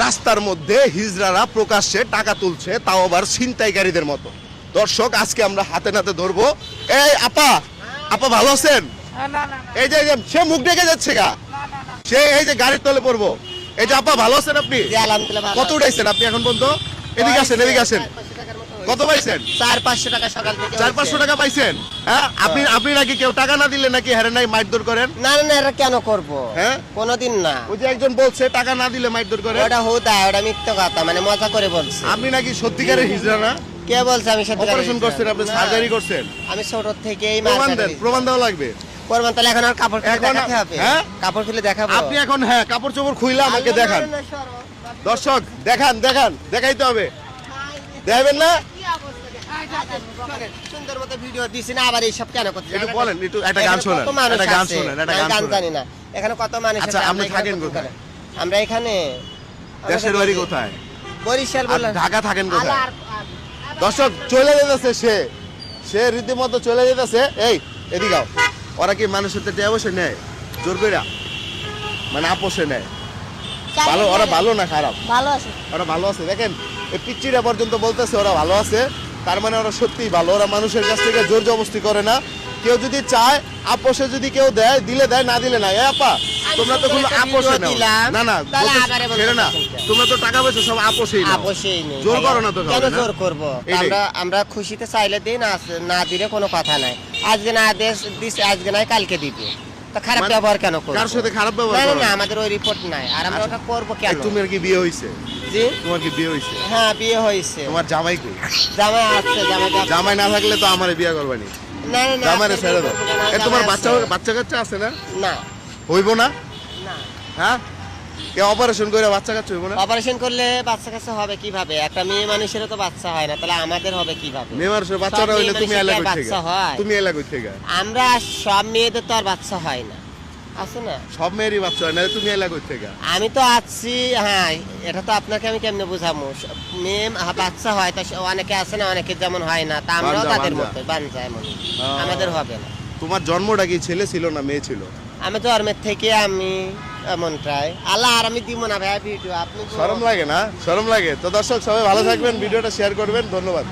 রাস্তার মধ্যে হিজড়ারা প্রকাশ্যে টাকা তুলছে, তাও আবার ছিনতাইকারীদের মতো। দর্শক, আজকে আমরা হাতে নাতে ধরবো। এই আপা, আপা ভালো আছেন? এই যে সে মুখ ঢেকে যাচ্ছে গা, সে এই যে গাড়ির তলে পড়বো। এই যে আপা ভালো আছেন আপনি? কত উঠাইছেন আপনি এখন পর্যন্ত? এদিকে আসেন, এদিকে আসেন। কত পাইছেন? 400-500 টাকা সকাল থেকে। 400-500 টাকা পাইছেন? হ্যাঁ, আপনি নাকি কেউ টাকা না দিলে নাকি হেরে নাই মারধর করেন? না না, এটা কেন করব? হ্যাঁ, কোনোদিন না। ওই যে একজন বলছে টাকা না দিলে মারধর করে। ওটা হুদা, ওটা মিথ্যা কথা, মানে মজা করে বলছে। আপনি নাকি সত্যিকারের হিজড়া না? কে বলছে আমি সত্যি? অপারেশন করছেন আপনি, সার্জারি করছেন? আমি ছোট থেকেই প্রমাণ দেন, প্রমাণ দেওয়া লাগবে। প্রমাণ তাহলে এখন আর কাপড় খুলে এখন দেখাতে হবে? হ্যাঁ? কাপড় খুলে দেখাবো? আপনি এখন হ্যাঁ কাপড় চোপড় খুইলা আমাকে দেখান। দর্শক দেখান, দেখাইতে হবে। দেখাবেন না? সুন্দর মতো ভিডিও দিছি না, আবার এইসব কেন করতে? একটু বলেন, একটু একটা গান শোনান, একটা গান শোনান, একটা গান গান শোনান। জানি না। এখানে কত মানুষ আচ্ছা, আছে, আপনি আমরা থাকেন এখানে কত কোথায়? করে? আমরা এখানে দেশের বাড়ি কোথায়? বরিশাল আর বললাম। ঢাকা থাকেন কোথায়? দর্শক চলে যেতেছে, সে রীতিমতো চলে যেতেছে। এই এদিকে আও। ওরা কি মানুষের সাথে অবশ্যই নেয় জোর কইরা, মানে আপোষে নেয়? ভালো, ওরা ভালো না খারাপ? ভালো আছে। ওরা ভালো আছে। দেখেন এই পিচ্চিরা পর্যন্ত বলতেছে ওরা ভালো আছে, তার মানে ওরা সত্যিই ভালো। ওরা মানুষের কাছ থেকে জোর জবরদস্তি করে না। কেউ যদি চায় আপোষে যদি কেউ দেয়, দিলে দেয়, না দিলে না। আপা তোমরা তো কোনো আপোষে নাও না। না তাহলে আবারে ছেড়ে না, বলতেছেন তোমরা তো টাকা পয়সা সব আপোষেই নাও। আপোষেই নেই। জোর করো না তো কেন কাউকে, না? জোর করব? এইটাই। আমরা খুশিতে চাইলে দিই, না দিলে কোনো কথা নাই। আজকে না দিছে, আজকে নাই কালকে দিবে। তো খারাপ মানে ব্যবহার কেন করব? কার সাথে খারাপ ব্যবহার না করো? না, আমাদের ওই রিপোর্ট নাই। আর আমরা ওটা করব কেন? তোমার কি বিয়ে হইছে? জি, তোমার কি বিয়ে হইছে? হ্যাঁ বিয়ে হয়েছে। তোমার জামাই কই? জামাই আছে, জামাই না থাকলে তো আমারে বিয়ে করবানি। না না না, জামাইরে আপনার ছেড়ে দাও। বিয়ে করবো না, এ তোমার জামাই বাচ্চা আছে। বাচ্চা কাচ্চা আছে না? না হইব না? না, হ্যাঁ, কে অপারেশন করে বাচ্চা কাচ্চা হইব না? অপারেশন করলে বাচ্চা কাছে হবে কিভাবে? একটা মেয়ে মানুষেরও তো বাচ্চা হয় না, তাহলে আমাদের হবে কিভাবে? মেয়ে মানুষের বাচ্চারা সব হইলে মেয়ে তুমি মানুষের এলাকা কি আর থেকে, বাচ্চা হয়? তুমি এলাকা থেকে। আমরা সব মেয়েদের তো আর বাচ্চা হয় না, আছে না? সব মেয়েরই বাচ্চা হয় না, তুমি এলাকা থেকে। আমি তো আছি, হ্যাঁ। এটা তো আপনাকে আমি কেমনে বুঝাবো? মেয়ে বাচ্চা হয়, তা অনেকে আছে না, অনেকে যেমন হয় না, তা আমরাও বাঞ্জা, তাদের বাঞ্জা। মতো বানজা এমন। আহ। আমাদের হবে না। তোমার জন্মটা কি ছেলে ছিল না মেয়ে ছিল? আমি জন্মের থেকে আমি এমনটাই। আল্লাহ, আর আমি দিব না ভাই ভিডিও। আপনি শরম লাগে না? শরম লাগে তো। দর্শক সবাই ভালো থাকবেন, ভিডিওটা শেয়ার করবেন, ধন্যবাদ।